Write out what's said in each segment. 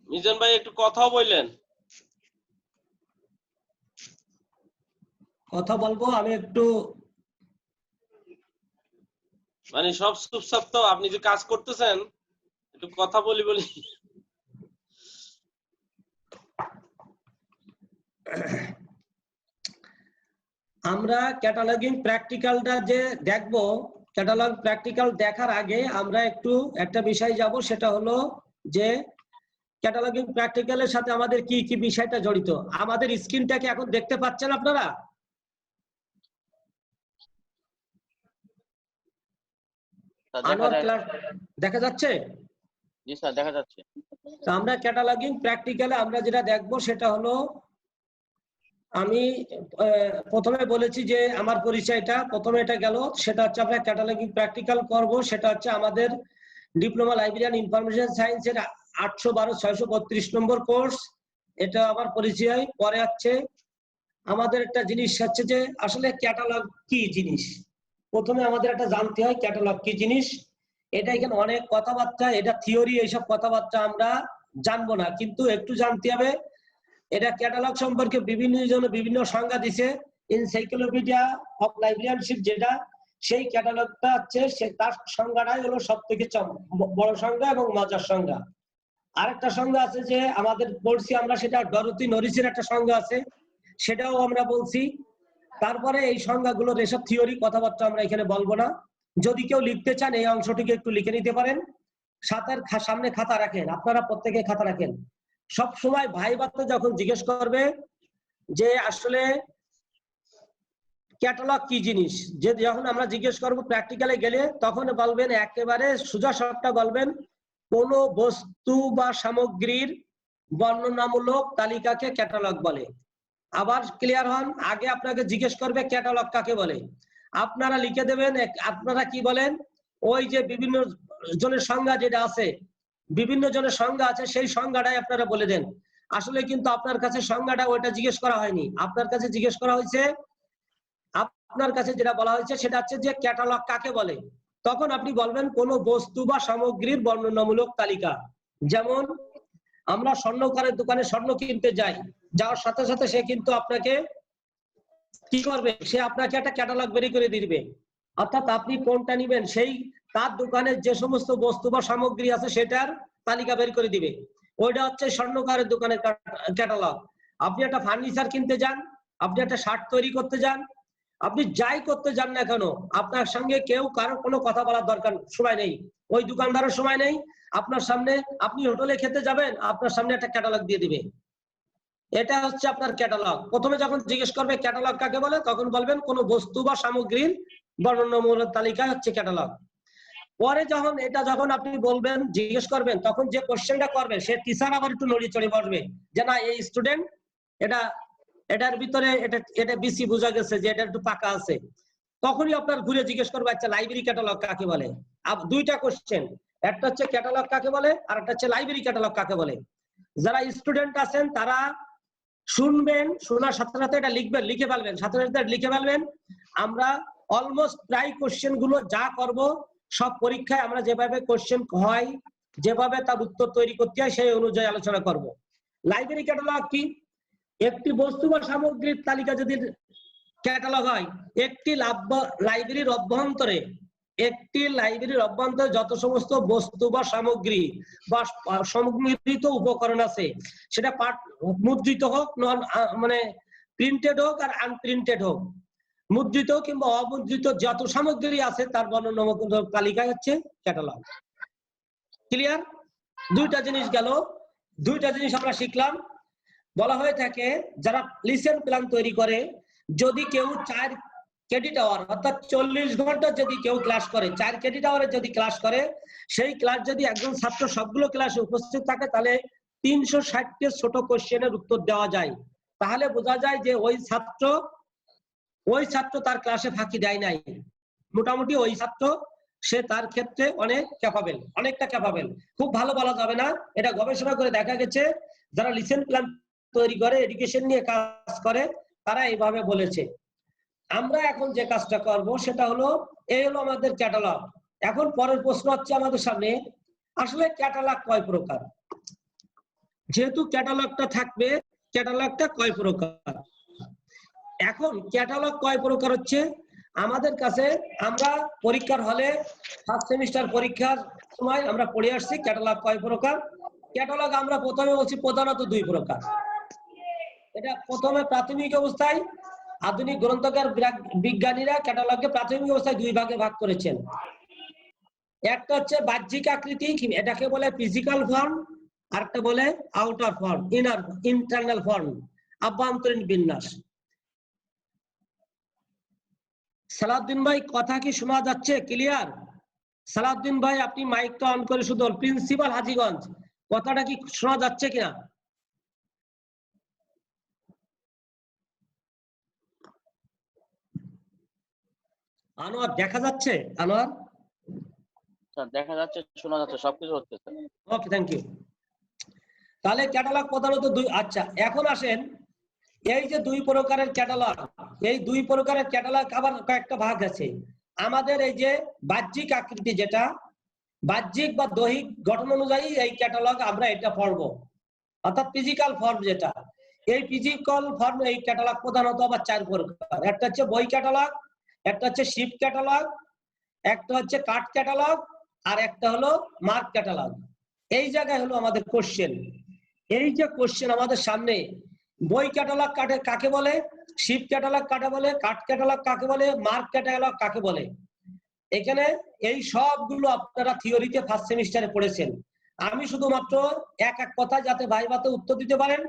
মিজান ভাই একটু কথা বললেন। কথা বলবো আমি একটু, মানে সব চুপচাপ তো, আপনি যে কাজ করতেছেন একটু কথা বলি বলি। আমরা ক্যাটালগিং প্র্যাকটিক্যালটা যে দেখবো, ক্যাটালগ প্র্যাকটিক্যাল দেখার আগে আমরা একটু একটা বিষয় যাব, সেটা হলো যে ক্যাটালগিং প্র্যাকটিক্যালের সাথে আমাদের কি কি বিষয়টা জড়িত। আমাদের স্ক্রিনটাকে এখন দেখতে পাচ্ছেন আপনারা? দেখা যাচ্ছে? জি স্যার, দেখা যাচ্ছে। তো আমরা ক্যাটালগিং প্র্যাকটিক্যালে আমরা যেটা দেখবো সেটা হলো, আমি প্রথমে বলেছি যে আমার পরিচয়টা প্রথমে এটা গেল, সেটা হচ্ছে আমরা ক্যাটালগিং প্র্যাকটিক্যাল করব, সেটা হচ্ছে আমাদের ডিপ্লোমা লাইব্রেরিয়ান ইনফরমেশন সায়েন্সের 812/632 নম্বর কোর্স। এটা আমার পরিচয়। পরে হচ্ছে আমাদের একটা জিনিস হচ্ছে যে আসলে ক্যাটালগ কি জিনিস, প্রথমে আমাদের একটা জানতে হয় ক্যাটালগ কি জিনিস। এটা এখানে অনেক কথাবার্তা, এটা থিওরি, এইসব কথাবার্তা আমরা জানবো না, কিন্তু একটু জানতে হবে। এটা ক্যাটালগ সম্পর্কে বিভিন্ন জন বিভিন্ন সংজ্ঞা দিছে। এনসাইক্লোপিডিয়া অফ লাইব্রেরিয়ানশিপ যেটা, সেই ক্যাটালগটা হচ্ছে তার সংজ্ঞাটাই হলো সব থেকে বড় সংজ্ঞা এবং মজার সংজ্ঞা। আরেকটা সংজ্ঞা আছে যে আমাদের পড়ছি আমরা, সেটা ডরোথি নরিসের একটা সংজ্ঞা আছে, সেটাও আমরা বলছি। তারপরে এই সংজ্ঞাগুলোর এসব থিওরি কথাবার্তা আমরা এখানে বলবো না। যদি কেউ লিখতে চান এই অংশটিকে একটু লিখে নিতে পারেন। সামনে খাতা রাখেন, আপনারা প্রত্যেকে খাতা রাখেন। সব সময় ভাইবাতে যখন জিজ্ঞেস করবে যে আসলে ক্যাটালগ কি জিনিস, যে যখন আমরা জিজ্ঞেস করবো প্র্যাকটিক্যালে গেলে, তখন বলবেন একেবারে সোজা সাপটা বলবেন, কোন বস্তু বা সামগ্রীর বর্ণনামূলক তালিকাকে ক্যাটালগ বলে। আবার ক্লিয়ার হন, আগে আপনাকে জিজ্ঞেস করবে ক্যাটালগ কাকে বলে, আপনারা লিখে দেবেন আপনারা কি বলেন। ওই যে বিভিন্ন জনের সংজ্ঞা যেটা আছে, বিভিন্ন জনের সংজ্ঞা আছে, সেই সংজ্ঞাটাই আপনারা বলে দেন। আসলে কিন্তু আপনার কাছে সংজ্ঞাটা ওইটা জিজ্ঞেস করা হয়নি, আপনার কাছে জিজ্ঞেস করা হয়েছে, আপনার কাছে যেটা বলা হয়েছে সেটা হচ্ছে যে ক্যাটালগ কাকে বলে। তখন আপনি বলবেন কোন বস্তু বা সামগ্রীর বর্ণনামূলক তালিকা। যেমন আমরা স্বর্ণকারের দোকানে স্বর্ণ কিনতে যাই, যাওয়ার সাথে সাথে সে কিন্তু আপনাকে কি করবে, সে আপনাকে একটা ক্যাটালগ বের করে দিবে, অর্থাৎ আপনি কোনটা নিবেন সেই তার দোকানের যে সমস্ত বস্তু বা সামগ্রী আছে সেটার তালিকা বের করে দিবে। ওইটা হচ্ছে স্বর্ণকারের দোকানের ক্যাটালগ। আপনি একটা ফার্নিচার কিনতে যান, আপনি একটা শার্ট তৈরি করতে যান, আপনি যাই করতে যান না কেন, আপনার সঙ্গে কেউ কারো কোনো কথা বলার দরকার সময় নেই, ওই দোকানদারের সময় নেই, আপনার সামনে, আপনি হোটেলে খেতে যাবেন, আপনার সামনে একটা ক্যাটালগ দিয়ে দিবে। এটা হচ্ছে আপনার ক্যাটালগ। প্রথমে যখন জিজ্ঞেস করবে ক্যাটালগ কাকে বলে, তখন বলবেন কোন বস্তু বা সামগ্রীর বর্ণনামূলক তালিকা হচ্ছে ক্যাটালগ। পরে যখন আপনি বলবেন, জিজ্ঞেস করবেন, তখন যে কোশ্চেনটা করবে সে টিচার আবার একটু নড়ি চড়ে বসবে যে না এই স্টুডেন্ট এটার ভিতরে এটা বেশি বোঝা গেছে যে এটা একটু পাকা আছে। তখনই আপনার ঘুরে জিজ্ঞেস করবে আচ্ছা লাইব্রেরি ক্যাটালগ কাকে বলে। দুইটা কোশ্চেন, একটা হচ্ছে ক্যাটালগ কাকে বলে আর একটা হচ্ছে লাইব্রেরি ক্যাটালগ কাকে বলে। যারা স্টুডেন্ট আছেন তারা শুনবেন, শোনার সাথে সাথে এটা লিখবেন, লিখে ফেলবেন, সাথে সাথে লিখে ফেলবেন। আমরা অলমোস্ট প্রায় কোশ্চেন গুলো যা করব সব পরীক্ষায় আমরা যেভাবে কোশ্চেন হয়, যেভাবে তার উত্তর তৈরি করতে হয় সেই অনুযায়ী আলোচনা করব। লাইব্রেরি ক্যাটালগ কি? একটি বস্তু বা সামগ্রীর তালিকা যদি ক্যাটালগ হয়, একটি লাইব্রেরির অভ্যন্তরে যত সমস্ত বস্তু বা সামগ্রী বা সংগৃহীত উপকরণ আছে, সেটা মুদ্রিত হোক, মানে প্রিন্টেড হোক আর আনপ্রিন্টেড হোক, মুদ্রিত কিংবা অমুদ্রিত যত সামগ্রী আছে তার বর্ণনামূলক তালিকা হচ্ছে ক্যাটালগ। ক্লিয়ার? দুইটা জিনিস গেল, দুইটা জিনিস আমরা শিখলাম। বলা হয়ে থাকে যারা লিসেন প্ল্যান তৈরি করে, যদি কেউ 4 ক্রেডিট আওয়ার অর্থাৎ 40 ঘন্টা যদি কেউ ক্লাস করে, 4 ক্রেডিট আওয়ারে যদি ক্লাস করে, সেই ক্লাস যদি একজন ছাত্র সবগুলো ক্লাসে উপস্থিত থাকে তাহলে 360টি ছোট কোশ্চেনের উত্তর দেওয়া যায়। তাহলে বোঝা যায় যে ওই ছাত্র তার ক্লাসে ফাঁকি দেয় নাই। মোটামুটি ওই ছাত্র সে তার ক্ষেত্রে অনেক ক্যাপাবেল, অনেকটা ক্যাপাবেল। খুব ভালো বলা যাবে না, এটা গবেষণা করে দেখা গেছে যারা লিসেন প্ল্যান তৈরি করে, এডুকেশন নিয়ে কাজ করে, তারা এইভাবে বলেছে। আমরা এখন যে কাজটা করব সেটা হলো, এই হলো আমাদের ক্যাটালগ। এখন পরের প্রশ্ন হচ্ছে আমাদের সামনে, আসলে ক্যাটালগ কয় প্রকার? যেহেতু ক্যাটালগটা থাকবে, ক্যাটালগটা কয় প্রকার? এখন ক্যাটালগ কয় প্রকার হচ্ছে আমাদের কাছে, আমরা পরীক্ষার হলে ফার্স্ট সেমিস্টার পরীক্ষার সময় আমরা পড়ে আসছি ক্যাটালগ কয় প্রকার। ক্যাটালগ আমরা প্রথমে বলছি প্রধানত 2 প্রকার। এটা প্রথমে প্রাথমিক অবস্থায় আধুনিক গ্রন্থকার বিজ্ঞানীরা ক্যাটালগকে প্রাথমিক অবস্থায় 2 ভাগে ভাগ করেছেন। একটা হচ্ছে বাহ্যিক আকৃতি, এটাকে বলে ফিজিক্যাল ফর্ম, আর একটা বলে আউটার ফর্ম, ইন্টারনাল ফর্ম, আভ্যন্তরীণ বিন্যাস। সালাউদ্দিন ভাই কথা কি শোনা যাচ্ছে? ক্লিয়ার? সালাউদ্দিন ভাই আপনি মাইকটা অন করে শুধু প্রিন্সিপাল হাজীগঞ্জ, কথাটা কি শোনা যাচ্ছে কিনা? আনোয়ার দেখা যাচ্ছে? আনোয়ার স্যার দেখা যাচ্ছে, শোনা যাচ্ছে, সবকিছু হচ্ছে স্যার। Okay, thank you. তাহলে ক্যাটালগ প্রধানত 2। আচ্ছা, এখন আসেন এই যে 2 প্রকারের ক্যাটালগ, এই 2 প্রকারের ক্যাটালগ আবার কয়েকটা ভাগ আছে। আমাদের এই যে বাহ্যিক আকৃতি, যেটা বাহ্যিক বা দৈহিক গঠন অনুযায়ী এই ক্যাটালগ আমরা এটা পড়বো, অর্থাৎ ফিজিক্যাল ফর্ম যেটা, এই ফিজিক্যাল ফর্ম এই ক্যাটালগ প্রধানত আবার 4 প্রকার। একটা হচ্ছে বই ক্যাটালগ, একটা হচ্ছে শিট ক্যাটালগ, একটা হচ্ছে কার্ড ক্যাটালগ, আর একটা হলো মার্ক ক্যাটালগ। এই জায়গায় হলো আমাদের কোশ্চেন। এই যে কোশ্চেন আমাদের সামনে, বই ক্যাটালগ কাকে বলে, শিট ক্যাটালগ কাকে বলে, কার্ড ক্যাটালগ কাকে বলে, মার্ক ক্যাটালগ কাকে বলে, এখানে এই সবগুলো আপনারা থিওরিতে ফার্স্ট সেমিস্টারে পড়েছেন। আমি শুধুমাত্র এক কথা যাতে ভাইভাতে উত্তর দিতে পারেন,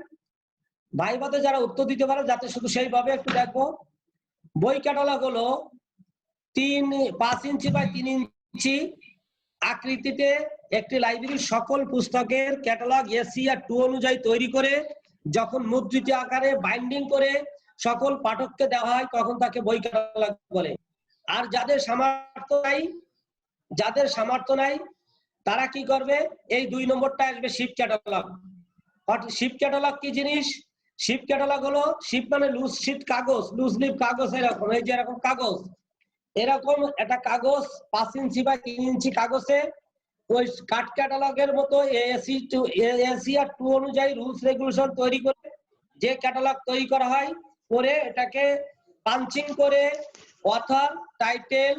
ভাইভাতে যারা উত্তর দিতে পারে যাতে শুধু সেইভাবে একটু দেখবো। বই ক্যাটালগ হলো 5 ইঞ্চি বাই 3 ইঞ্চি আকৃতিতে একটি লাইব্রেরির সকল পুস্তকের ক্যাটালগ এশিয়া 2 অনুযায়ী তৈরি করে যখন মুদ্রিত আকারে বাইন্ডিং করে সকল পাঠককে দেওয়া হয় তখন তাকে বই ক্যাটালগ বলে। আর যাদের সামর্থ্য নাই তারা কি করবে, এই 2 নম্বরটা আসবে শিপ ক্যাটালগ। শিপ ক্যাটালগ কি জিনিস? শিপ ক্যাটালগ হলো, শিপ মানে লুজ শিট কাগজ, লুজ লিভ কাগজ, এরকম এই যে এরকম কাগজ, এরকম একটা কাগজ 5 ইঞ্চি বা 3 ইঞ্চি কাগজে ওই কার্ড ক্যাটালগের মতো এশিয়া 2 অনুযায়ী রুলস রেগুলেশন তৈরি করে যে ক্যাটালগ তৈরি করা হয়, করে এটাকে পাঞ্চিং করে অথর, টাইটেল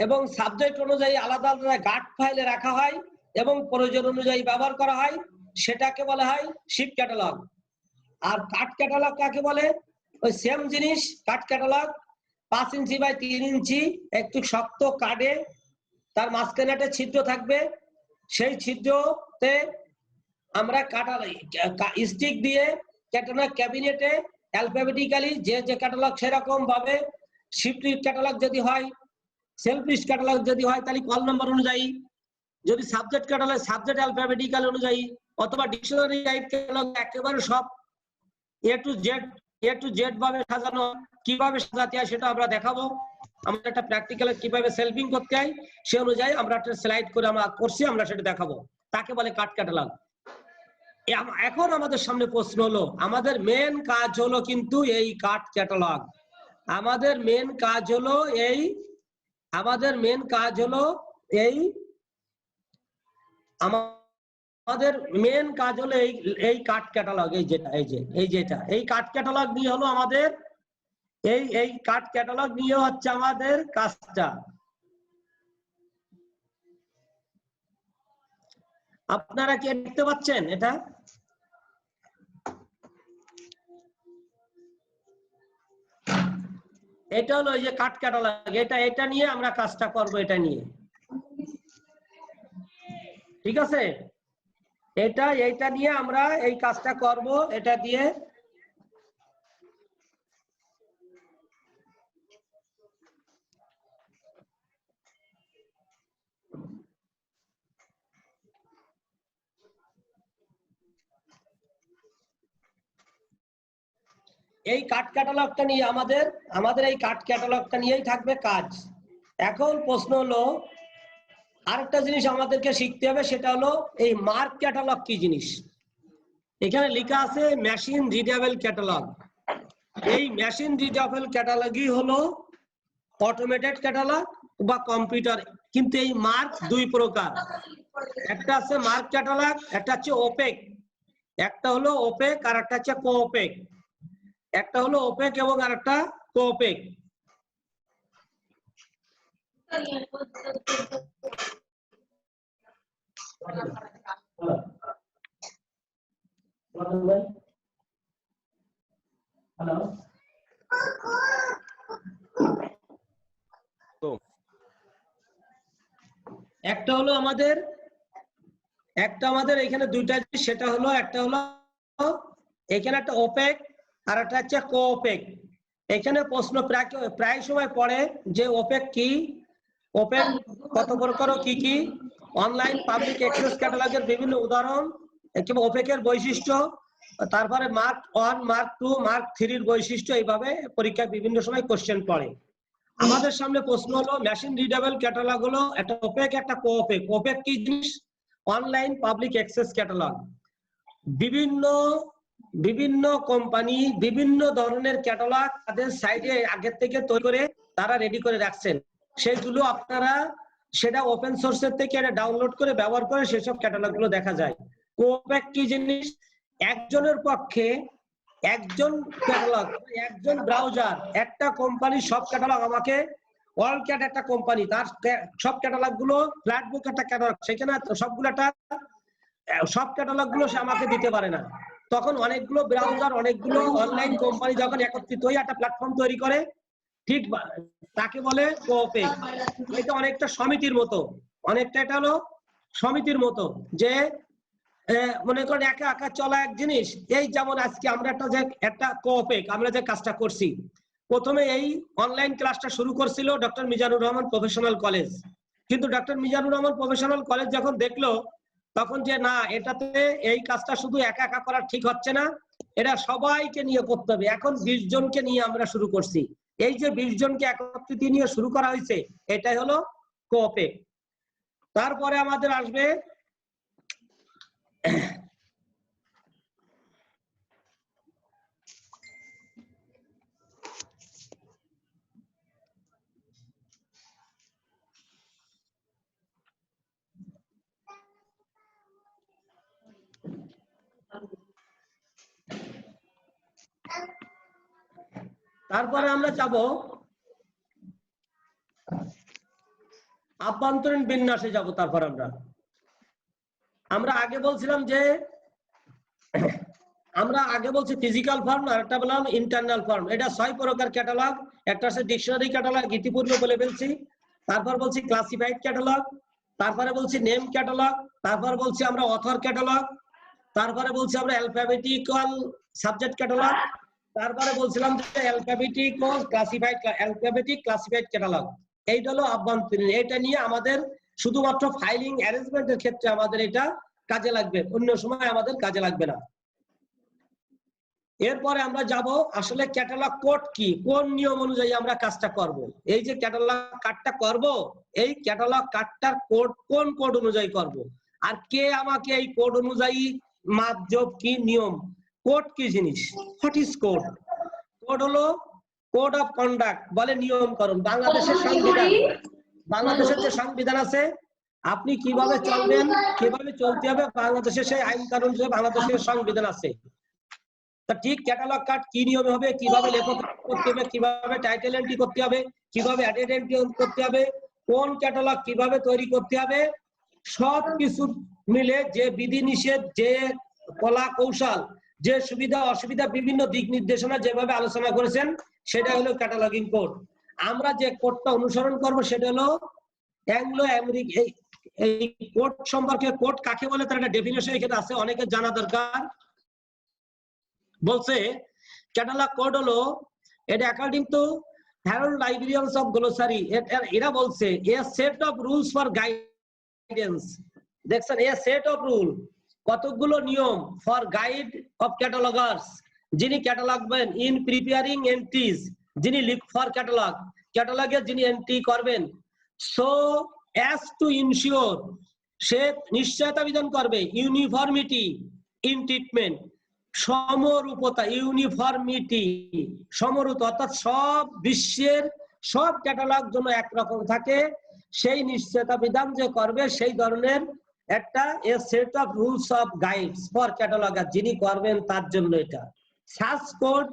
এবং সাবজেক্ট অনুযায়ী আলাদা আলাদা গার্ড ফাইলে রাখা হয় এবং প্রয়োজন অনুযায়ী ব্যবহার করা হয়, সেটাকে বলা হয় শিপ ক্যাটালগ। আর কার্ড ক্যাটালগ কাকে বলে? ওই সেম জিনিস, কার্ড ক্যাটালগ 5 ইঞ্চি বাই 3 ইঞ্চি একটু শক্ত কার্ডে, তার মাঝখানে একটা ছিদ্র থাকবে, সেই ছিদ্রতে আমরা স্টিক দিয়ে ক্যাটালগ ক্যাবিনেটে অ্যালফাবেটিক্যালি যে ক্যাটালগ সেরকম ভাবে, শিফট ক্যাটালগ যদি হয়, সেলফ লিস্ট ক্যাটালগ যদি হয় তাহলে কল নাম্বার অনুযায়ী, যদি সাবজেক্ট ক্যাটালগ সাবজেক্ট অ্যালফাবেটিক্যাল অনুযায়ী, অথবা ডিকশনারি টাইপ ক্যাটালগ একেবারে সব এ টু জেড ভাবে সাজানো। কিভাবে সাজাতে হয় সেটা আমরা দেখাবো। আমরা একটা প্র্যাকটিক্যালে কিভাবে সেলফিং করতে হয় সে অনুযায়ী আমরা একটা স্লাইড করে আমরা করছি, আমরা সেটা দেখাবো। তাকে বলে কার্ড ক্যাটালগ। এখন আমাদের সামনে প্রশ্ন হলো, আমাদের মেন কাজ হলো কিন্তু এই কার্ড ক্যাটালগ। আমাদের মেন কাজ হলো এই আমাদের মেন কাজ হলো এই কার্ড ক্যাটালগ, এই কার্ড ক্যাটালগ নিয়ে হলো আমাদের এই কার্ড ক্যাটালগ নিয়ে হচ্ছে আমাদের কাজটা। আপনারা কি দেখতে পাচ্ছেন এটা? এটা হলো এই যে কাট ক্যাটালগ, এটা নিয়ে আমরা কাজটা করব, এটা নিয়ে, ঠিক আছে? এইটা নিয়ে আমরা এই কাজটা করব, এটা দিয়ে। এই কাট ক্যাটালগটা নিয়ে আমাদের এই কাট ক্যাটালগটা নিয়েই থাকবে কাজ। এখন প্রশ্ন হলো, আরেকটা জিনিস আমাদেরকে শিখতে হবে, সেটা হলো এই মার্ক ক্যাটালগ কি জিনিস। এখানে লেখা আছে মেশিন রিডেবল ক্যাটালগ। এই মেশিন রিডেবল ক্যাটালগই হলো অটোমেটেড ক্যাটালগ বা কম্পিউটার। কিন্তু এই মার্ক দুই প্রকার, একটা আছে মার্ক ক্যাটালগ, একটা হচ্ছে ওপেক। একটা হলো ওপেক আর একটা হচ্ছে কোওপেক। একটা হলো ওপেক এবং আরেকটা কোওপেক। হ্যালো, একটা হলো আমাদের এখানে দুইটা, সেটা হলো একটা হলো এখানে একটা ওপেক আর একটা হচ্ছে কোওপেক। এখানে প্রশ্ন প্রায় সময় পড়ে যে ওপেক কি, ওপেক কত প্রকার, কি কি, অনলাইন পাবলিক অ্যাক্সেস ক্যাটালগের বিভিন্ন উদাহরণ এবং ওপেকের বৈশিষ্ট্য, তারপরে মার্ক 1, মার্ক 2, মার্ক 3 বৈশিষ্ট্য। এইভাবে পরীক্ষায় বিভিন্ন সময় কোশ্চেন পড়ে। আমাদের সামনে প্রশ্ন হলো মেশিন রিডেবল ক্যাটালগ হলো একটা ওপেক, একটা কোওপেক। ওপেক কি জিনিস? Online public access catalogue. বিভিন্ন কোম্পানি বিভিন্ন ধরনের ক্যাটালগ তাদের সাইডে আগের থেকে তৈরি করে তারা রেডি করে রাখছেন, সেগুলো আপনারা সেটা ওপেন সোর্সের থেকে ডাউনলোড করে ব্যবহার করে সেসব ক্যাটালগ গুলো দেখা যায়। কোওপেক কি জিনিস? একজনের পক্ষে একজন ক্যাটালগ, একজন ব্রাউজার, একটা কোম্পানি সব ক্যাটালগ আমাকে, ওয়ার্ল্ড ক্যাট একটা কোম্পানি, তার সব ক্যাটালগ গুলো, ফ্ল্যাটবুক একটা ক্যাটালগ, সেখানে সব ক্যাটালগ গুলো সে আমাকে দিতে পারে না। তখন অনেকগুলো ব্রাউজার, অনেকগুলো অনলাইন কোম্পানি যখন একত্রিত হয়ে একটা প্ল্যাটফর্ম তৈরি করে, ঠিক তাকে বলে কোওপেক। এটা অনেকটা সমিতির মতো, এটা হলো সমিতির মতো, যে মনে করেন একা একা চলা এক জিনিস। এই যেমন আজকে আমরা একটা কোওপেক, আমরা যে কাজটা করছি, প্রথমে এই অনলাইন ক্লাসটা শুরু করছিল doctor Mizanur Rahman professional college. কিন্তু doctor Mizanur Rahman professional college যখন দেখলো, তখন যে না, এটাতে এই কাজটা শুধু একা একা করা ঠিক হচ্ছে না, এটা সবাইকে নিয়ে করতে হবে। এখন 20 জনকে নিয়ে আমরা শুরু করছি। এই যে 20 জনকে একত্রিত নিয়ে শুরু করা হয়েছে, এটাই হলো কোওপেক। তারপরে আমাদের আসবে তারপরে আমরা যাব আভ্যন্তরীণ বিন্যাসে যাব। তারপর আমরা আগে বলছিলাম যে আমরা আগে বলছি ফিজিক্যাল ফর্ম, আর একটা বললাম ইন্টারনাল ফর্ম। এটা 6 প্রকার ক্যাটালগ। একটা আছে ডিকশনারি ক্যাটালগ, ইতিপূর্বে বলে ফেলছি। তারপর বলছি ক্লাসিফাইড ক্যাটালগ, তারপরে বলছি নেম ক্যাটালগ, তারপর বলছি আমরা অথর ক্যাটালগ, তারপরে বলছি আমরা অ্যালফাবেটিক্যাল সাবজেক্ট ক্যাটালগ, তারপরে বলছিলাম যে অ্যালফাবেটিক ক্লাসিফাইড ক্যাটালগ। এইটা হলো আভ্যন্তরীণ। এটা নিয়ে আমাদের শুধুমাত্র ফাইলিং অ্যারেঞ্জমেন্টের ক্ষেত্রে আমাদের এটা কাজে লাগবে, অন্য সময় আমাদের কাজে লাগবে না। এরপরে আমরা যাব আসলে ক্যাটালগ কোড কি, কোন নিয়ম অনুযায়ী আমরা কাজটা করব। এই যে ক্যাটালগ কার্ডটা করব, এই ক্যাটালগ কার্ডটার কোড কোন কোড অনুযায়ী করব, আর কে আমাকে এই কোড অনুযায়ী মাপজোপ কি নিয়ম। কোড কি জিনিস? What is code? কোড হলো কোড অফ কন্ডাক্ট, বলে নিয়মকরণ। বাংলাদেশের সংবিধান, বাংলাদেশের যে সংবিধান আছে, আপনি কিভাবে চলবেন, কিভাবে চলতে হবে, বাংলাদেশের সেই আইন কানুন যে বাংলাদেশের সংবিধান আছে। ঠিক ক্যাটালগ কার্ড কি নিয়মে হবে, কিভাবে লেখক করতে হবে, কিভাবে টাইটেল এন্ট্রি করতে হবে, কিভাবে অ্যাডেড এন্ট্রি করতে হবে, কোন ক্যাটালগ কিভাবে তৈরি করতে হবে, সবকিছু মিলে যে বিধিনিষেধ, যে কলা কৌশল, যে সুবিধা অসুবিধা, বিভিন্ন দিক নির্দেশনা যেভাবে আলোচনা করেছেন, সেটা হলো ক্যাটালগিং কোড। আমরা যে কোডটা অনুসরণ করব সেটা হলো অ্যাংলো আমেরিকান। এই কোড সম্পর্কে, কোড কাকে বলে তার একটা ডেফিনেশন এখানে আছে, অনেকে জানা দরকার। বলছে ক্যাটালগ কোড হলো, এটা according to Harrod's librarians of glossary, এরা বলছে a set of rules for guidance. দেখছেন, এ সেট অফ রুল, কতগুলো নিয়ম ফর গাইড অফ ক্যাটালগার্স, যিনি ক্যাটালগবেন, ইন প্রিপেয়ারিং এন্ট্রিজ, যিনি লিখ ফর ক্যাটালগ, ক্যাটালগে যিনি এন্ট্রি করবেন, সো অ্যাজ টু ইনশিওর, সে নিশ্চয়তা বিধান করবে, ইউনিফর্মিটি ইন ট্রিটমেন্ট, সমরূপতা, ইউনিফর্মিটি, সমরূপ, অর্থাৎ সব বিশ্বের সব ক্যাটালগ যেন একরকম থাকে, সেই নিশ্চয়তা বিধান যে করবে, সেই ধরনের একটা a set of rules of guides for cataloguer, যিনি করবেন তার জন্য এটা। Such code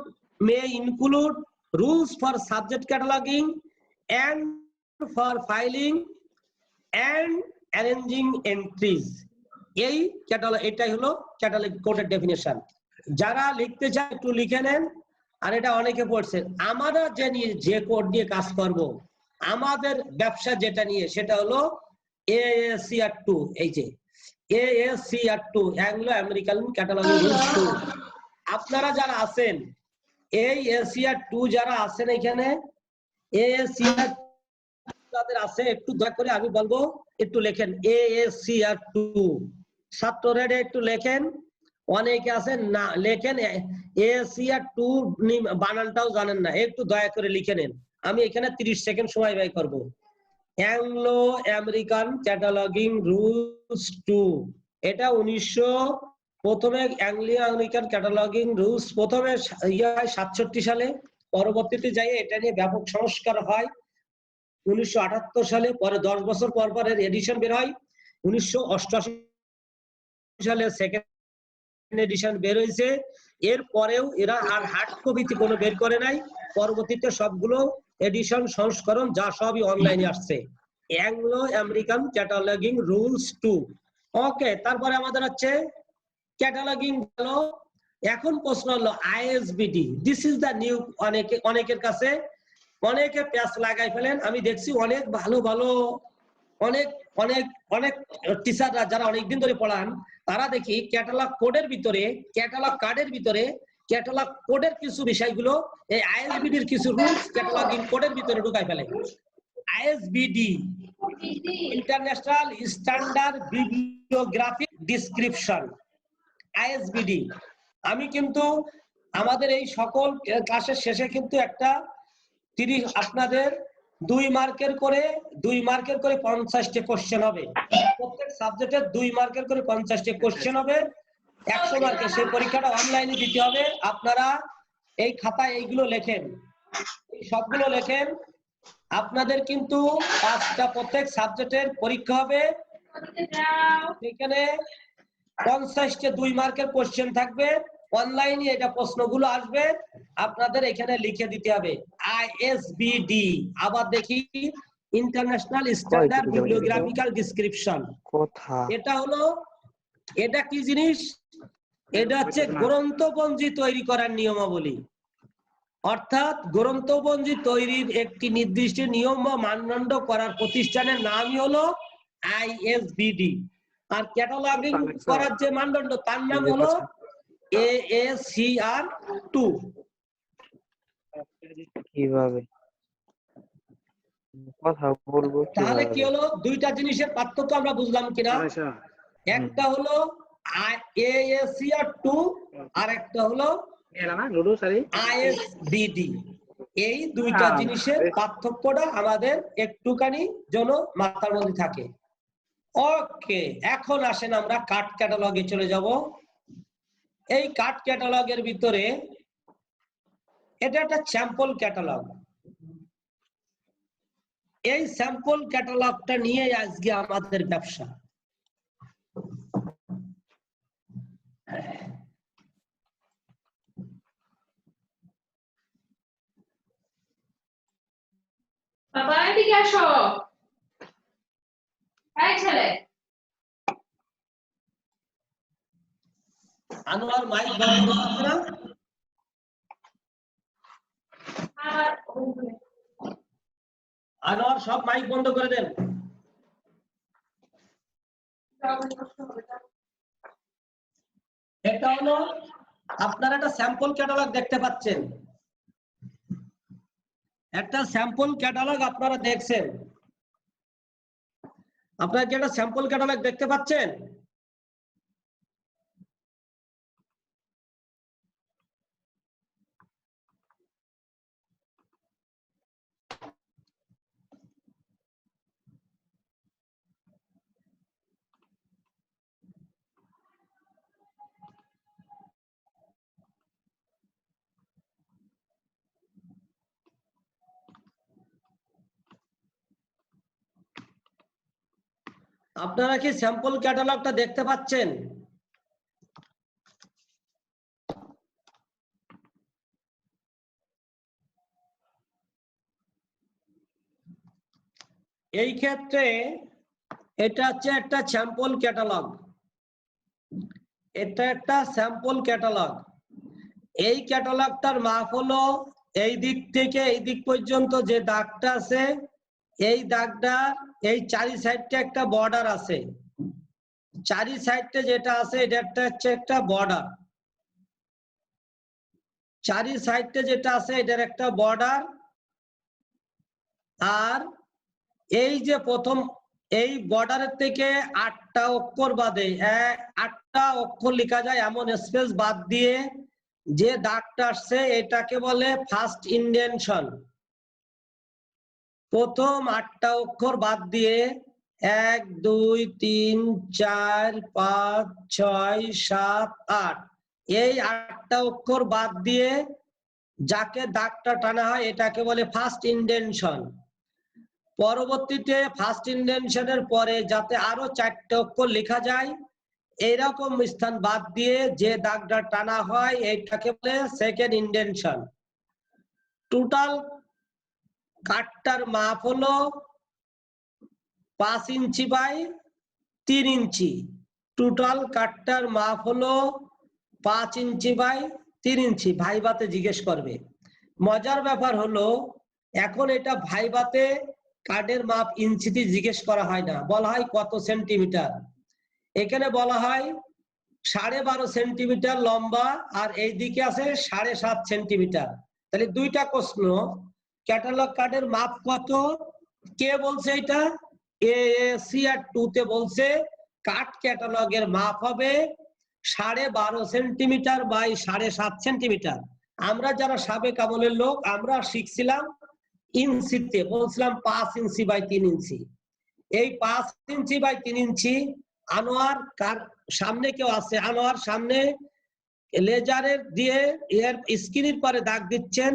may include rules for subject cataloguing and for filing and arranging entries। এই ক্যাটালগ, এটাই হলো ক্যাটালগ কোডের ডেফিনেশন। যারা লিখতে চায় একটু লিখে নেন। আর এটা অনেকে পড়ছে, আমরা যে কোড নিয়ে কাজ করব, আমাদের ব্যবসা যেটা নিয়ে, সেটা হলো AACR2। এই যে AACR2, Anglo American cataloguing rules 2। আপনারা যারা আছেন, এই AACR2 যারা আছেন এখানে, AACR যাদের আছে, একটু দয়া করে আমি বলবো একটু লেখেন AACR2, ছাত্ররা একটু লেখেন। অনেকে আছেন না লেখেন, AACR2 বানানটাও জানেন না, একটু দয়া করে লিখে নেন। আমি এখানে 30 সেকেন্ড সময় ব্যয় করব। অ্যাংলো আমেরিকান ক্যাটালগিং রুলস 2, এটা 1900 প্রথমে অ্যাংলো আমেরিকান ক্যাটালগিং রুলস প্রথমে 67 সালে, পরবর্তীতে যাই এটা নিয়ে ব্যাপক সংস্কার হয় 1978 সালে। পরে 10 বছর পর পর এর এডিশন বের হয়। 1988 সালে সেকেন্ড এডিশন বের হয়েছে। এর পরেও এরা আর হার্ড কপিতে কোনো বের করে নাই। পরবর্তীতে সবগুলো এডিশন সংস্করণ যা সবই অনলাইনে আসছে। Anglo American cataloguing rules 2। ওকে, তারপরে আমাদের হচ্ছে ক্যাটালগিং হলো। এখন প্রশ্ন হলো ISBD, this is the new. অনেকের কাছে অনেকে প্যাচ লাগাই ফেলেন। আমি দেখছি অনেক ভালো ভালো অনেক অনেক অনেক টিচাররা যারা অনেকদিন ধরে পড়ান, তারা দেখি ক্যাটালগ কোডের ভিতরে, ক্যাটালগ কার্ডের ভিতরে, ক্যাটালগ কোডের কিছু বিষয়গুলো, এই ISBDর কিছু রুলস ক্যাটালগিং কোডের ভিতরে ঢুকাই ফেলে। ISBD, international standard bibliographic description, ISBD। আমি কিন্তু আমাদের এই সকল ক্লাসের শেষে কিন্তু একটা 30 আপনাদের 2 মার্কের করে 50টা কোশ্চেন হবে। প্রত্যেক সাবজেক্টের 2 মার্কের করে 50টা কোশ্চেন হবে, 100 মার্কের। সেই পরীক্ষাটা অনলাইনে দিতে হবে। আপনারা এই খাতায় এইগুলো লেখেন, সবগুলো লেখেন। আপনাদের কিন্তু 5টা প্রত্যেক সাবজেক্টের পরীক্ষা হবে। এখানে 50টা 2 মার্কের কোশ্চেন থাকবে। অনলাইনে এটা প্রশ্নগুলো আসবে, আপনাদের এখানে লিখে দিতে হবে। ISBD, আবার দেখি ইন্টারন্যাশনাল স্ট্যান্ডার্ড বিবলিওগ্রাফিক্যাল ডিসক্রিপশন। এটা হলো, এটা কি জিনিস? এটা হচ্ছে গ্রন্থপঞ্জি তৈরি করার নিয়মাবলী। অর্থাৎ গ্রন্থপঞ্জি তৈরির একটি নির্দিষ্ট নিয়ম বা মানদণ্ড করার প্রতিষ্ঠানের নামই হলো ISBD। আর ক্যাটালগিং করার যে মানদণ্ড, তার নাম হলো AACR2। কিভাবে কথা বলবো? তাহলে কি হলো, দুইটা জিনিসের পার্থক্য আমরা বুঝলাম কিনা? একটা হলো AACR2 আর একটা হলো ISBD। এই দুইটা জিনিসের পার্থক্যটা আমাদের একটুখানি যেন মাথার মধ্যে থাকে। ওকে, এখন আসেন আমরা কার্ড ক্যাটালগে চলে যাব। এই কার্ড ক্যাটালগের ভিতরে এটা একটা স্যাম্পল ক্যাটালগ। এই স্যাম্পল ক্যাটালগটা নিয়ে আজকে আমাদের ব্যবসা। বাবা এদিকে আসো। এই ছেলে, আনোয়ার মাইক বন্ধ আছে না? আনোয়ার সব মাইক বন্ধ করে দেন। এটা হলো আপনারা একটা স্যাম্পল ক্যাটালগ দেখতে পাচ্ছেন, একটা স্যাম্পল ক্যাটালগ আপনারা দেখছেন। আপনারা কি একটা স্যাম্পল ক্যাটালগ দেখতে পাচ্ছেন? আপনারা কি স্যাম্পল ক্যাটালগটা দেখতে পাচ্ছেন? এই ক্ষেত্রে এটা হচ্ছে একটা স্যাম্পল ক্যাটালগ, এটা একটা স্যাম্পল ক্যাটালগ। এই ক্যাটালগটার মাপ হলো এই দিক থেকে এই দিক পর্যন্ত যে দাগটা আছে, এই দাগটা এই চারি সাইডটা একটা বর্ডার আছে, চারি সাইডে যেটা আছে এটা একটা হচ্ছে একটা বর্ডার, চারি সাইডে যেটা আছে এটার একটা বর্ডার। আর এই যে প্রথম এই বর্ডারের থেকে 8টা অক্ষর বাদে 8টা অক্ষর লেখা যায় এমন স্পেস বাদ দিয়ে যে দাগটা আসছে এটাকে বলে ফার্স্ট ইন্ডেনশন। প্রথম 8টা অক্ষর বাদ দিয়ে 1 2 3 4 5 6 7 8 এই 8টা অক্ষর বাদ দিয়ে যাকে দাগটা টানা হয় এটাকে বলে ফার্স্ট ইন্ডেনশন। পরবর্তীতে ফার্স্ট ইন্ডেনশনের পরে যাতে আরো 4টে অক্ষর লেখা যায় এইরকম স্থান বাদ দিয়ে যে দাগটা টানা হয় এটাকে বলে সেকেন্ড ইন্ডেনশন। টোটাল কাঠটার মাপ হলো 5 ইঞ্চি বাই 3 ইঞ্চি। টোটাল কাঠটার মাপ হলো 5 ইঞ্চি বাই 3 ইঞ্চি। ভাইভাতে জিজ্ঞেস করবে। মজার ব্যাপার হলো এখন এটা ভাইভাতে কাঠের মাপ ইঞ্চিতে জিজ্ঞেস করা হয় না, বলা হয় কত সেন্টিমিটার। এখানে বলা হয় 12.5 সেন্টিমিটার লম্বা আর এই দিকে আছে 7.5 সেন্টিমিটার। তাহলে দুইটা প্রশ্ন, ক্যাটালগ কার্ডের মাপ কত, কে বলছে এটা? এসিআর 2 তে বলছে কাঠ ক্যাটালগের মাপ হবে 12.5 সেন্টিমিটার বাই 7.5 সেন্টিমিটার। আমরা যারা সাবেক আমলের লোক আমরা শিখছিলাম ইঞ্চিতে, বলছিলাম 5 ইঞ্চি বাই 3 ইঞ্চি। এই 5 ইঞ্চি বাই 3 ইঞ্চি আনোয়ার কার সামনে কেউ আছে? আনোয়ার সামনে লেজারের দিয়ে এর স্ক্রিনের পরে দাগ দিচ্ছেন,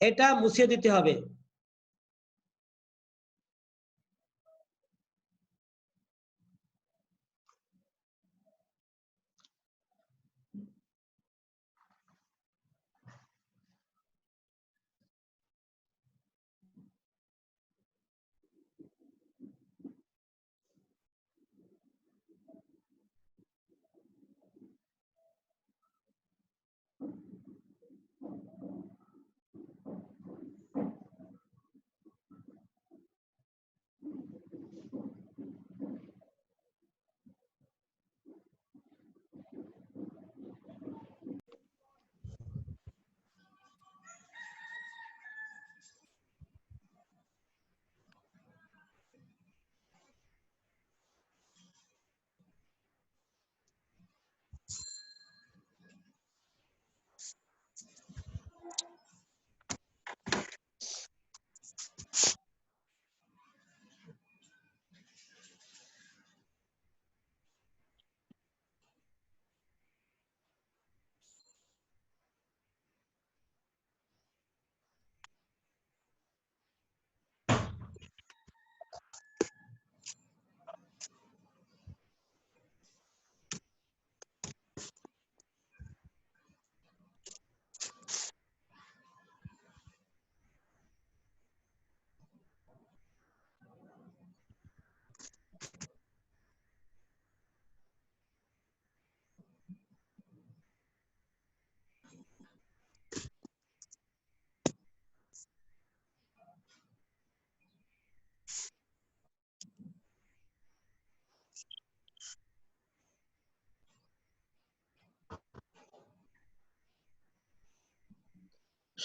এটা মুছিয়ে দিতে হবে।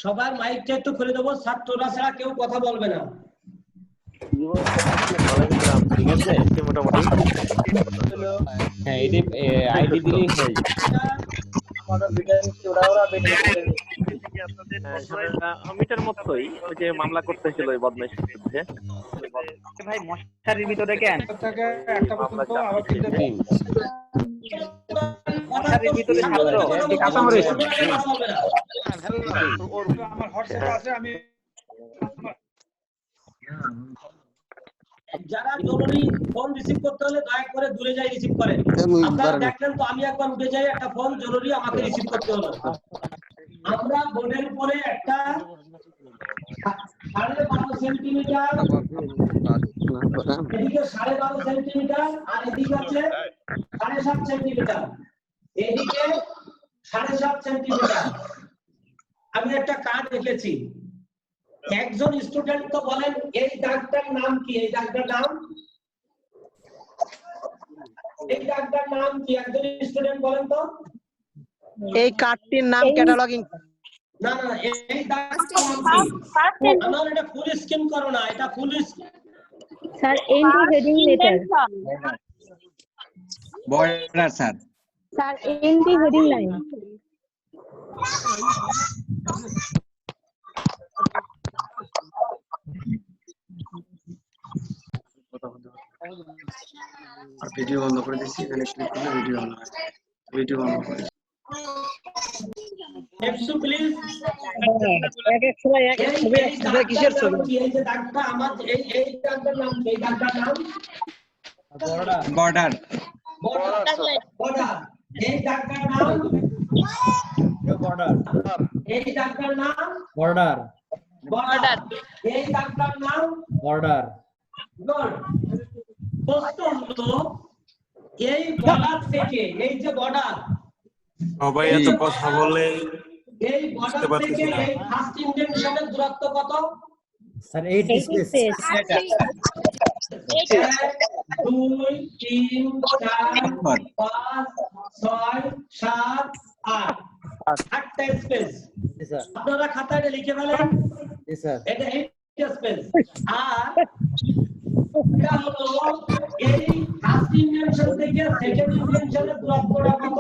সবার মাইকটা একটু খুলে দেবো, ছাত্ররা ছাড়া কেউ কথা বলবে না। ঠিক আছে মোটামুটি হ্যাঁ এটি আইডি দিলেই হয়ে যাবে। মিটার মতোই ওই যে মামলা করতে হয়েছিল ওই বদমাইশের বিরুদ্ধে। ভাই মশারির ভিতরে কেন মশারির ভিতরে ছাত্র আমার হোয়াটসঅ্যাপ আছে, আমি যারা জরুরি ফোন রিসিভ করতে হলে দয়া করে দূরে যাই রিসিভ করেন। আপনারা দেখলেন তো আমি একবার উঠে যাই, একটা ফোন জরুরি আমাকে রিসিভ করতে হলো। আমরা বোর্ডের উপরে একটা 12.5 সেন্টিমিটার, এদিকে 12.5 সেন্টিমিটার আর এদিকে আছে 7.5 সেন্টিমিটার, এদিকে 7.5 সেন্টিমিটার আমি একটা কার্ড রেখেছি। একজন স্টুডেন্ট তো বলেন এই দাগটার নাম কি? এই দাগটার নাম, এই দাগটার নাম কি? একজন স্টুডেন্ট বলেন তো। এই কার্ডটির নাম ক্যাটালগিং। না না, এই দাগটার নাম কি? আমার এটা ফুল স্ক্রিন করো না, এটা full sir entry heading letter. Border sir. Sir entry heading line. আর ভিডিও বন্ধ করে দিচ্ছি, এখানে ক্লিক করলে ভিডিও অন হয়। ভিডিও বন্ধ করে একটু প্লিজ এক এক সময় এক এক ছবি একসাথে কিসের ছবি? এই যে দাগটা আমার, এই দাগটার নাম কি? এই দাগটার নাম বর্ডার। বর্ডার। এই দাগটার নাম বর্ডার। এই দাগটার নাম বর্ডার। বর্ডার। এই দাগটার নাম বর্ডার। গুড। প্রশ্ন হলো এই বর্ডার থেকে, এই যে বর্ডার, সবাই এত কথা বলে এই বর্ডার থেকে এই ফার্স্ট ইন্ডেন্টেশনের দূরত্ব কত? Sir 8 space. 1 2 3 4 5 6 7 8 8টা স্পেস। জি স্যার। আপনারা খাতায় লিখে ফেলেন, জি স্যার। এটা 8টা স্পেস। আর এটা হলো এই ফার্স্ট ইন্ডেন্টেশন থেকে সেকেন্ড ইন্ডেন্টেশনের দূরত্বটা কত?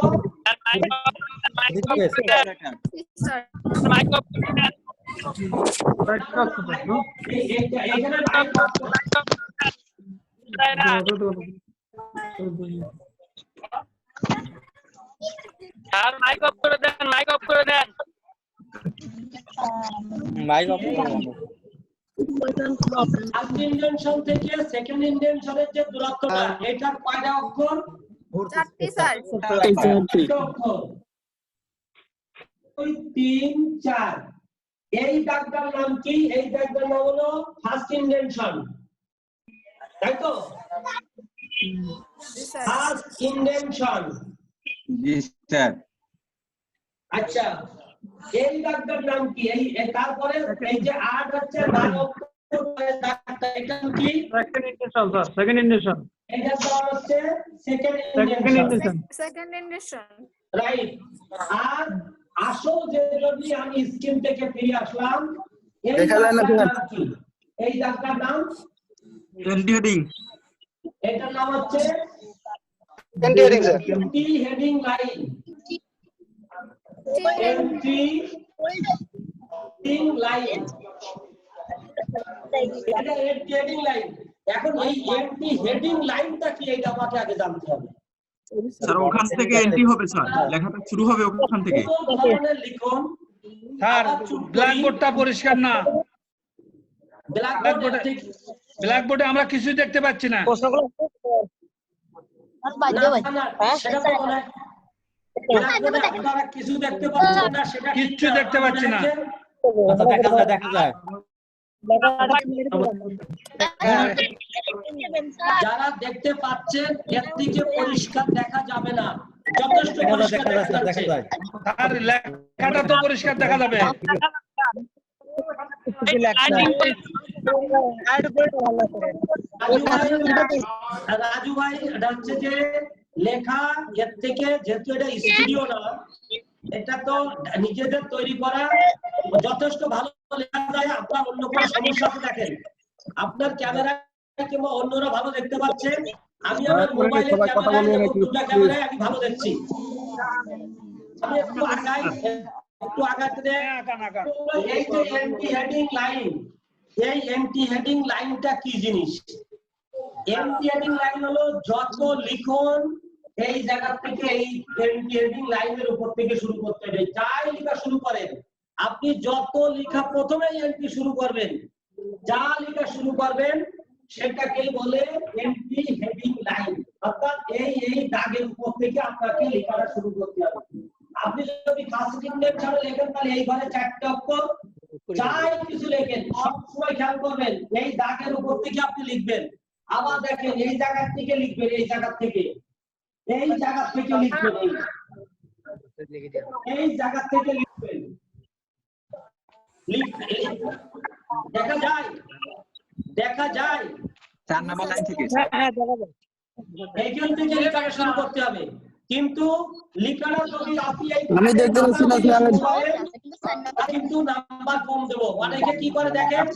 মাইক অফ করে দেন, মাইক অফ করে দেন। মাইক অফ করুন। ফার্স্ট ইন্ডেন্টেশন থেকে সেকেন্ড ইন্ডেন্টেশনের যে দূরত্বটা, এটার কয়টা অক্ষর? 4টি স্যার। 4টি অক্ষর। 2 3 4। এই দাগটার নাম কি? এই দাগটার নাম হলো ফার্স্ট ইন্ডেন্টেশন, তাই তো? First indentation. জি স্যার। আচ্ছা, এই দাগটার নাম কি? এই তারপরে এই যে 8 হচ্ছে 9 অক্ষরের দাগটা, এটা কি? Second indentation sir, second indentation. এটা তো হচ্ছে second indentation, second indentation. Right. আর আসল যে যদি আমি স্ক্রিন থেকে ফিরে আসলাম, এই দাগটার নাম কি? এই দাগটার নাম এন্টি হেডিং। এটার নাম হচ্ছে anti heading sir. Entry heading line. Anti heading line, এটা এন্টি হেডিং লাইন। এখন এই এন্টি হেডিং লাইনটা কি, এটা আমাকে আগে জানতে হবে। স্যার ওখান থেকে এন্টি হবে স্যার, লেখাটা শুরু হবে ওখান থেকে। কোন ধরনের লিখন? স্যার ব্ল্যাকবোর্ডটা পরিষ্কার না, ব্ল্যাকবোর্ডে আমরা কিছুই দেখতে পাচ্ছি না। প্রশ্নগুলো সেটা তো বলে ব্ল্যাকবোর্ডে আপনারা কিছু দেখতে পাচ্ছেন না, সেটা কিচ্ছু দেখতে পাচ্ছি না। আচ্ছা দেখা যায়, দেখা যায়। যারা দেখতে পাচ্ছেন এর থেকে পরিষ্কার দেখা যাবে না, যথেষ্ট দেখা যায়, পরিষ্কার দেখা যায়, দেখা দেখা যাচ্ছে। যায়। আর লেখাটা তো পরিষ্কার দেখা যাবে। রাজু ভাই, এটা হচ্ছে যে লেখা এর থেকে, যেহেতু এটা স্টুডিও না, এটা তো নিজেদের তৈরি করা, যথেষ্ট ভালো লেখা যায়। আপনার অন্য কোনো সমস্যা আছে দেখেন, আপনার ক্যামেরা কিংবা অন্যরা ভালো দেখতে পাচ্ছেন, আমি আমার মোবাইলের ক্যামেরায় এবং দুটো ক্যামেরায় আমি ভালো দেখছি। আমি একটু আগাতে দেন। এই যে এন্টি হেডিং লাইন, এই এন্টি হেডিং লাইনটা কি জিনিস? এন্টি হেডিং লাইন হলো যত লিখন এই জায়গা থেকে এই এন্টি হেডিং লাইনের উপর থেকে শুরু করতে হবে। যাই লেখা শুরু করেন আপনি, যত লেখা প্রথমেই এন্টি শুরু করবেন, যা লেখা শুরু করবেন সেটাকে বলে এন্টি হেডিং লাইন। অর্থাৎ এই দাগের উপর থেকে আপনাকে লেখাটা শুরু করতে হবে। আপনি যদি ফার্স্ট নেম ছাড়া লেখেন তাহলে এই ঘরে 4টা অক্ষর, যাই কিছু লেখেন সব সময় খেয়াল করবেন এই দাগের উপর থেকে আপনি লিখবেন। আবার দেখেন এই জায়গা থেকে লিখবেন, এই জায়গা থেকে, এই জায়গা থেকে লিখবেন, এই জায়গা থেকে লিখবেন। দেখা যায়, দেখা যায় 4 নম্বর লাইন থেকে। এইখান থেকে লেখাটা শুরু করতে হবে। কিন্তু লেখাটা যদি আপনি আমি দেখতে পাচ্ছি না কিন্তু নাম্বার কম দেবো। অনেকে কি করে দেখেন,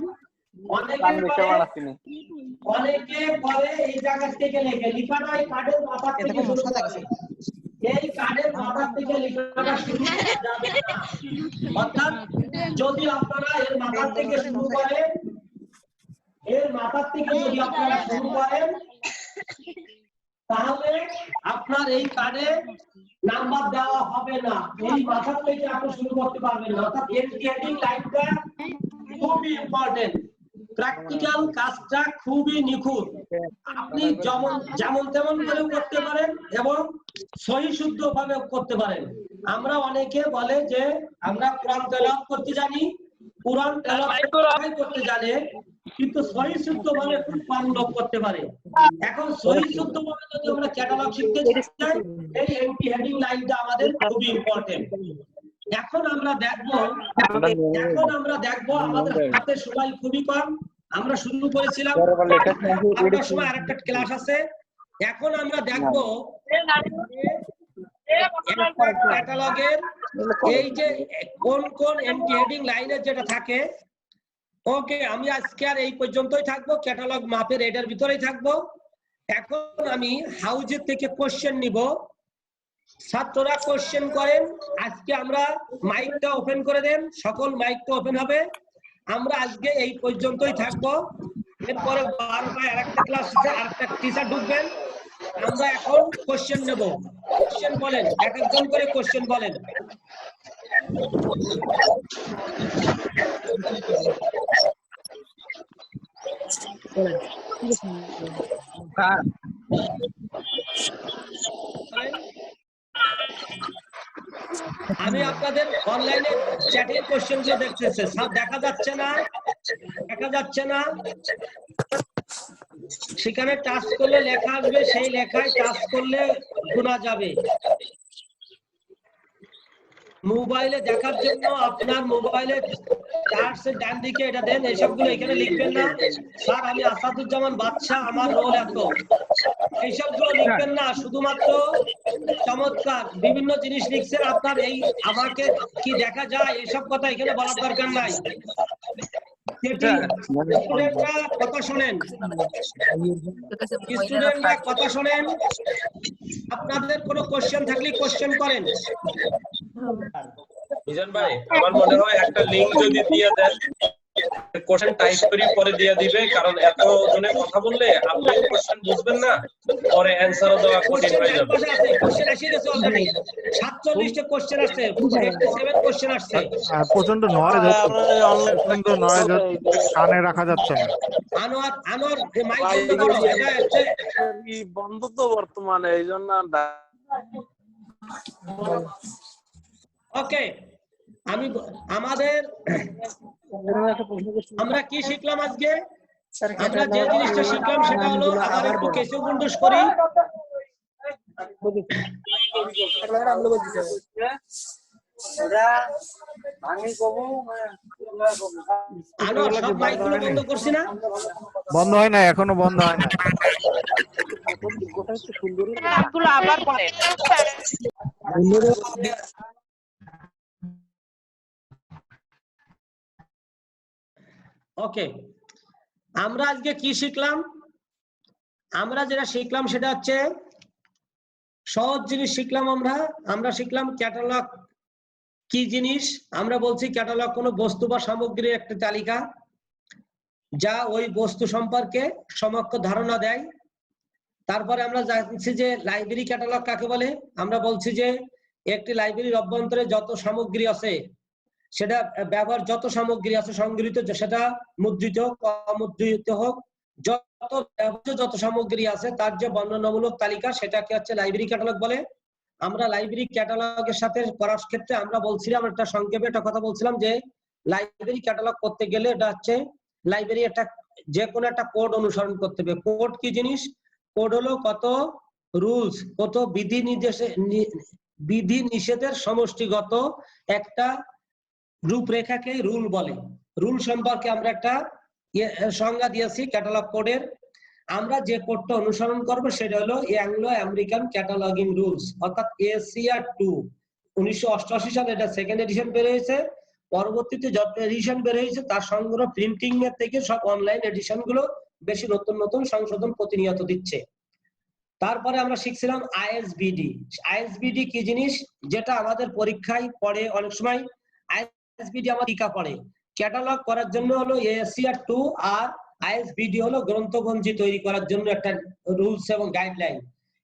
অনেকে পরে এই জায়গা থেকে লেখে, লেখাটা এই কার্ডের মাথা থেকে শুরু করে। এই কার্ডের মাথা থেকে লেখাটা শুরু করা যাবে না। অর্থাৎ যদি আপনারা এর মাথা থেকে শুরু করেন, এর মাথা থেকে যদি আপনারা শুরু করেন তাহলে আপনার এই কার্ডে নাম্বার দেওয়া হবে না। এই মাথা থেকে আপনি শুরু করতে পারবেন না। অর্থাৎ এন্টি হেডিং লাইনটা খুবই ইম্পর্টেন্ট। প্র্যাকটিক্যাল কাজটা খুবই নিখুঁত। আপনি যেমন তেমন করে করতে পারেন এবং সহি শুদ্ধ ভাবে করতে পারেন। আমরা অনেকে বলে যে আমরা কোরআন তেলাওয়াত করতে জানি, কোরআন তেলাওয়াত করতে জানে, কিন্তু সহি শুদ্ধ ভাবে খুব কম লোক করতে পারে। এখন সহি শুদ্ধ ভাবে যদি আমরা ক্যাটালগ শিখতে চাই, এই এন্টি হেডিং লাইনটা আমাদের খুবই ইম্পর্টেন্ট। এখন আমরা দেখবো আমাদের হাতে সময় খুবই কম। আমরা শুরু করেছিলাম, আপনার সময় আরেকটা ক্লাস আছে। এখন আমরা দেখবো ক্যাটালগের এই যে কোন কোন এন্টি হেডিং লাইনের যেটা থাকে। ওকে, আমি আজকে আর এই পর্যন্তই থাকবো, ক্যাটালগ মাপের এটার ভিতরেই থাকবো। এখন আমি হাউজের থেকে কোশ্চেন নিব, ছাত্ররা কোশ্চেন করেন। আজকে আমরা মাইকটা ওপেন করে দেন, সকল মাইকটা ওপেন হবে। আমরা আজকে এই পর্যন্তই থাকবো। এরপরে 12টায় আরেকটা ক্লাস আছে, আরেকটা টিচার ঢুকবেন। আমরা এখন কোশ্চেন নেব। কোশ্চেন বলেন, এক একজন করে কোশ্চেন বলেন। আমি আপনাদের অনলাইনে চ্যাটের কোশ্চেন গুলো দেখতেছি, সব দেখা যাচ্ছে না, দেখা যাচ্ছে না। সেখানে টাচ করলে লেখা আসবে, সেই লেখায় টাচ করলে শোনা যাবে। মোবাইলে দেখার জন্য আপনার মোবাইলে চার্জের ডান দিকে এটা দেন, এইসবগুলো এখানে লিখবেন না। স্যার আমি আসাদুজ্জামান বাদশা, আমার রোল এত, এইসবগুলো লিখবেন না। শুধুমাত্র চমৎকার বিভিন্ন জিনিস লিখছেন আপনার, এই আমাকে কি দেখা যায় এইসব কথা এখানে বলার দরকার নাই। স্টুডেন্টরা কথা শোনেন, স্টুডেন্টরা কথা শোনেন। আপনাদের কোনো কোশ্চেন থাকলে কোশ্চেন করেন। মিজান ভাই, আমার মনে হয় একটা লিংক যদি দিয়ে দেন, কোশ্চেন টাইপ করে পরে দিয়ে দিবে, কারণ এত জনে কথা বললে আপনি কোশ্চেন বুঝবেন না, পরে অ্যানসারও দেওয়া কঠিন হয়ে যাবে। কোশ্চেন এসে গেছে অলরেডি, 47টা কোশ্চেন আসছে, 87 কোশ্চেন আসছে। প্রচন্ড নয়েজ হচ্ছে, নয়েজ কানে রাখা যাচ্ছে না। আনোয়ার মাইক বন্ধ করো, এটা হচ্ছে বন্ধ তো বর্তমানে, এইজন্য ওকে। আমরা কি শিখলাম আজকে? আমরা যে জিনিসটা শিখলাম সেটা হলো, আবার একটু কেসে গুন্ডুস করি। সব মাইকগুলো বন্ধ করছি না? বন্ধ হয় না, এখনো বন্ধ হয় না। আবার বলেন। ওকে, আমরা আজকে কি শিখলাম? আমরা যেটা শিখলাম সেটা হচ্ছে সহজ জিনিস শিখলাম। আমরা শিখলাম ক্যাটালগ কি জিনিস। আমরা বলছি ক্যাটালগ কোনো বস্তু বা সামগ্রীর একটা তালিকা যা ওই বস্তু সম্পর্কে সমগ্র ধারণা দেয়। তারপরে আমরা জানছি যে লাইব্রেরি ক্যাটালগ কাকে বলে। আমরা বলছি যে একটি লাইব্রেরির অভ্যন্তরে যত সামগ্রী আছে, সেটা ব্যবহার যত সামগ্রী আছে সংগৃহীত, সেটা মুদ্রিত হোক অমুদ্রিত হোক, যত সামগ্রী আছে তার যে বর্ণনামূলক তালিকা সেটাকে হচ্ছে লাইব্রেরি ক্যাটালগ বলে। আমরা লাইব্রেরি ক্যাটালগের সাথে করার ক্ষেত্রে আমরা বলছিলাম একটা সংক্ষেপে একটা কথা বলছিলাম যে লাইব্রেরি ক্যাটালগ করতে গেলে এটা হচ্ছে লাইব্রেরি একটা যে কোনো একটা কোড অনুসরণ করতে হবে। কোড কি জিনিস? কোড হলো কত রুলস, কত বিধি নিষেধের সমষ্টিগত একটা রূপরেখাকে রুল বলে। রুল সম্পর্কে আমরা একটা সংজ্ঞা দিয়েছি ক্যাটালগ কোডের। আমরা যে কোডটা অনুসরণ করব সেটা হলো অ্যাংলো আমেরিকান ক্যাটালগিং রুলস, অর্থাৎ ACR 2। 1988 সালে এটা সেকেন্ড এডিশন বের হয়েছে। পরবর্তীতে যত এডিশন বের হয়েছে তার সংগ্রহ প্রিন্টিং এর থেকে সব অনলাইন এডিশন গুলো বেশি নতুন নতুন সংশোধন প্রতিনিয়ত দিচ্ছে। তারপরে আমরা শিখছিলাম ISBD। ISBD কি জিনিস? যেটা আমাদের পরীক্ষায় পড়ে অনেক সময়। ISBD আমার টিকা পড়ে। ক্যাটালগ করার জন্য হলো ACR 2 আর ISBD হলো গ্রন্থগঞ্জি তৈরি করার জন্য একটা রুলস এবং গাইডলাইন।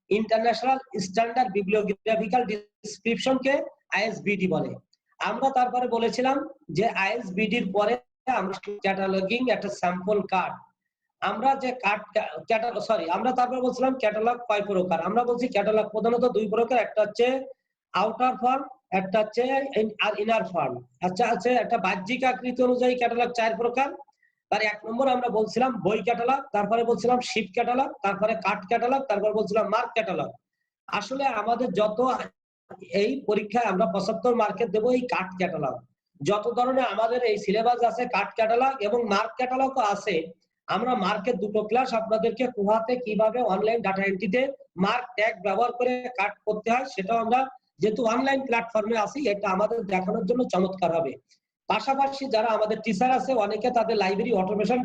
ইন্টারন্যাশনাল স্ট্যান্ডার্ড বিবলিওগ্রাফিক্যাল ডেসক্রিপশনকে ISBD বলে। আমরা তারপরে বলেছিলাম যে ISBD এর পরে আমরা ক্যাটালগিং একটা স্যাম্পল কার্ড। আমরা যে আমরা তারপরে বলছিলাম ক্যাটালগ কয় প্রকার। আমরা বলছি ক্যাটালগ প্রধানত দুই প্রকার, একটা হচ্ছে আউটার ফর্ম, একটা হচ্ছে আর ইনার ফর্ম। আচ্ছা আছে একটা বাহ্যিক আকৃতি অনুযায়ী ক্যাটালগ চার প্রকার। তার এক নম্বর আমরা বলছিলাম বই ক্যাটালগ, তারপরে বলছিলাম শিট ক্যাটালগ, তারপরে কার্ড ক্যাটালগ, তারপর বলছিলাম মার্ক ক্যাটালগ। আসলে আমাদের যত এই পরীক্ষায় আমরা 75 মার্কের দেবো এই কার্ড ক্যাটালগ। যত ধরনের আমাদের এই সিলেবাস আছে কার্ড ক্যাটালগ এবং মার্ক ক্যাটালগও আছে। আমরা মার্কের দুটো ক্লাস আপনাদেরকে কুহাতে কিভাবে অনলাইন ডাটা এন্ট্রিতে মার্ক ট্যাগ ব্যবহার করে কাট করতে হয় সেটাও আমরা যেহেতু অনলাইন প্ল্যাটফর্মে আছি এটা আমাদের দেখানোর জন্য চমৎকার হবে। পাশাপাশি যারা আমাদের টিচার আছে অনেকে তাদের লাইব্রেরি অটোমেশন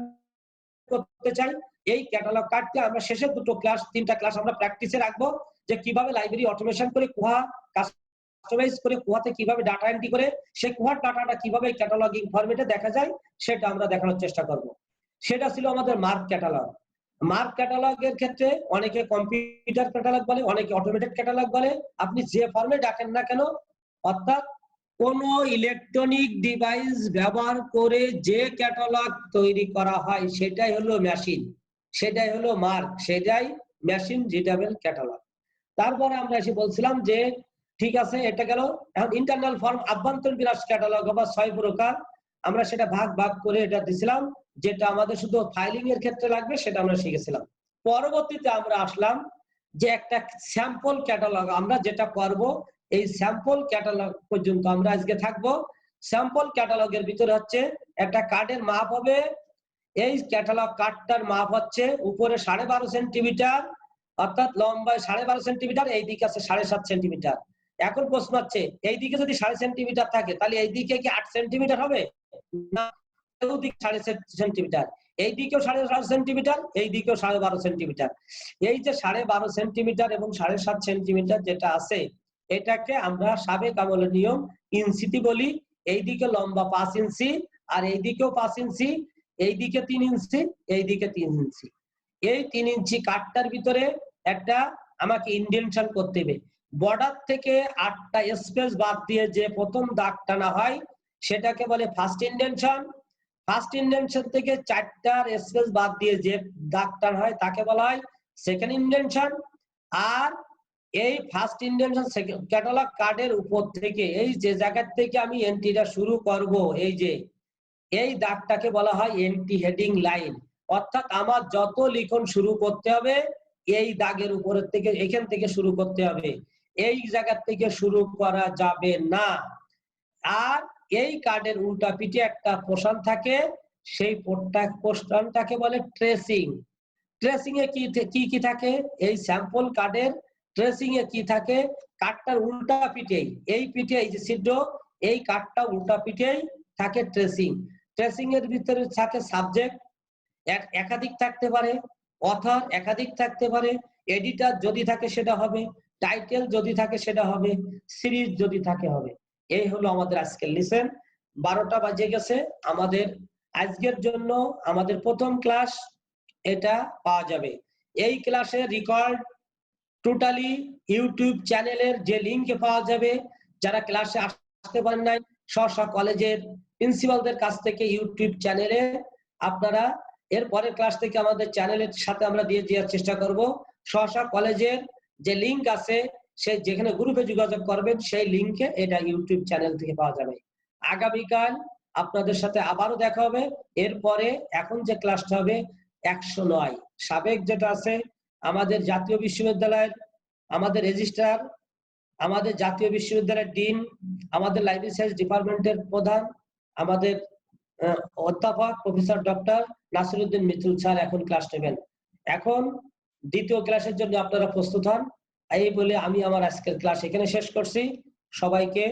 করতে চাই, এই ক্যাটালগ কার্ডকে আমরা শেষের দুটো ক্লাস 3টা ক্লাস আমরা প্র্যাকটিসে রাখবো যে কিভাবে লাইব্রেরি অটোমেশন করে কুহা কাস্টমাইজ করে কুহাতে কিভাবে ডাটা এন্ট্রি করে সেই কুহার ডাটাটা কিভাবে ক্যাটালগিং ফরম্যাটে দেখা যায় সেটা আমরা দেখানোর চেষ্টা করব। সেটা ছিল আমাদের মার্ক ক্যাটালগ। মার্ক ক্যাটালগের ক্ষেত্রে অনেকে কম্পিউটার ক্যাটালগ বলে, অনেকে অটোমেটেড ক্যাটালগ বলে। আপনি যে ফর্মে ডাকেন না কেন, অর্থাৎ কোন ইলেকট্রনিক ডিভাইস ব্যবহার করে যে ক্যাটালগ তৈরি করা হয় সেটাই হলো মেশিন, সেটাই হলো মার্ক, সেটাই মেশিন রিডেবল ক্যাটালগ। তারপরে আমরা এসে বলছিলাম যে ঠিক আছে এটা গেল। এখন ইন্টারনাল ফর্ম আভ্যন্তরীণ বিন্যাস ক্যাটালগ আবার 6 প্রকার। আমরা সেটা ভাগ ভাগ করে এটা দিছিলাম, যেটা আমাদের শুধু ফাইলিং এর ক্ষেত্রে লাগবে সেটা আমরা শিখেছিলাম। পরবর্তীতে আমরা আসলাম যে একটা স্যাম্পল ক্যাটালগ আমরা যেটা করব, এই স্যাম্পল ক্যাটালগ পর্যন্ত আমরা আজকে থাকবো। স্যাম্পল ক্যাটালগের ভিতরে হচ্ছে একটা কার্ডের মাপ হবে, এই ক্যাটালগ কার্ডটার মাপ হচ্ছে উপরে 12.5 সেন্টিমিটার, অর্থাৎ লম্বায় 12.5 সেন্টিমিটার, এই দিকে আছে 7.5 সেন্টিমিটার। এখন প্রশ্ন হচ্ছে এই দিকে যদি 7.5 সেন্টিমিটার থাকে তাহলে এই দিকে কি 8 সেন্টিমিটার হবে? না, 7.5 সেন্টিমিটার, এই দিকেও 7.5 সেন্টিমিটার, এই দিকেও 12.5 সেন্টিমিটার। এই যে 12.5 সেন্টিমিটার এবং 7.5 সেন্টিমিটার যেটা আছে এটাকে আমরা সাবেক আমলের নিয়ম ইঞ্চিতে বলি। এই দিকে লম্বা 5 ইঞ্চি আর এই দিকেও 5 ইঞ্চি, এই দিকে 3 ইঞ্চি, এই দিকে 3 ইঞ্চি। এই 3 ইঞ্চি কাটটার ভিতরে একটা আমাকে ইন্ডেনশন করতে হবে। বর্ডার থেকে 8টা স্পেস বাদ দিয়ে যে প্রথম দাগ টানা হয় সেটাকে বলে ফার্স্ট ইন্ডেনশন। ফার্স্ট ইন্ডেনশন থেকে 4টার স্পেস বাদ দিয়ে যে দাগ টানা হয় তাকে বলা হয় সেকেন্ড ইন্ডেনশন। আর এই ফার্স্ট ইন্ডেনশন ক্যাটালগ কার্ডের উপর থেকে এই যে জায়গা থেকে আমি এন্ট্রিটা শুরু করব, এই যে এই দাগটাকে বলা হয় এন্ট্রি হেডিং লাইন। অর্থাৎ আমার যত লিখন শুরু করতে হবে এই দাগের উপরের থেকে, এখান থেকে শুরু করতে হবে, এই জায়গা থেকে শুরু করা যাবে না। আর এই কার্ডের উল্টা পিঠে একটা পোর্শন থাকে, সেই পোর্শনটাকে বলে ট্রেসিং। ট্রেসিং এ কি কি থাকে? এই স্যাম্পল কার্ডের ট্রেসিং এ কি থাকে? কার্ডটার উল্টা পিঠেই, এই পিঠে এই যে ছিদ্র, এই কার্ডটা উল্টা পিঠেই থাকে ট্রেসিং। ট্রেসিং এর ভিতরে থাকে সাবজেক্ট একাধিক থাকতে পারে, অথর একাধিক থাকতে পারে, এডিটর যদি থাকে সেটা হবে, টাইটেল যদি থাকে সেটা হবে, সিরিজ যদি থাকে হবে। এই হলো আমাদের আজকের লিসেন। 12টা বাজে গেছে। আমাদের আজকের জন্য আমাদের প্রথম ক্লাস এটা পাওয়া যাবে। এই ক্লাসের রেকর্ড টোটালি ইউটিউব চ্যানেলের যে লিংকে পাওয়া যাবে। যারা ক্লাসে আসতে পারেন নাই, স্ব কলেজের প্রিন্সিপালদের কাছ থেকে ইউটিউব চ্যানেলে আপনারা এর পরের ক্লাস থেকে আমাদের চ্যানেলের সাথে আমরা দিয়ে দেওয়ার চেষ্টা করব। স্ব কলেজের যে লিংক আছে, সে যেখানে গ্রুপে যোগাযোগ করবেন সেই লিংকে এটা ইউটিউব চ্যানেল থেকে পাওয়া যাবে। আগামীকাল আপনাদের সাথে আবারও দেখা হবে। এরপরে এখন যে ক্লাসটা হবে 109 সাবেক যেটা আছে আমাদের জাতীয় বিশ্ববিদ্যালয়ের আমাদের রেজিস্ট্রার, আমাদের জাতীয় বিশ্ববিদ্যালয়ের ডিন, আমাদের লাইব্রেরি সায়েন্স ডিপার্টমেন্টের প্রধান, আমাদের অধ্যাপক professor doctor Nasiruddin Mitul sir এখন ক্লাস নেবেন। এখন দ্বিতীয় ক্লাসের জন্য আপনারা প্রস্তুত হন। এই বলে আমি আমার আজকের ক্লাস এখানে শেষ করছি। সবাইকে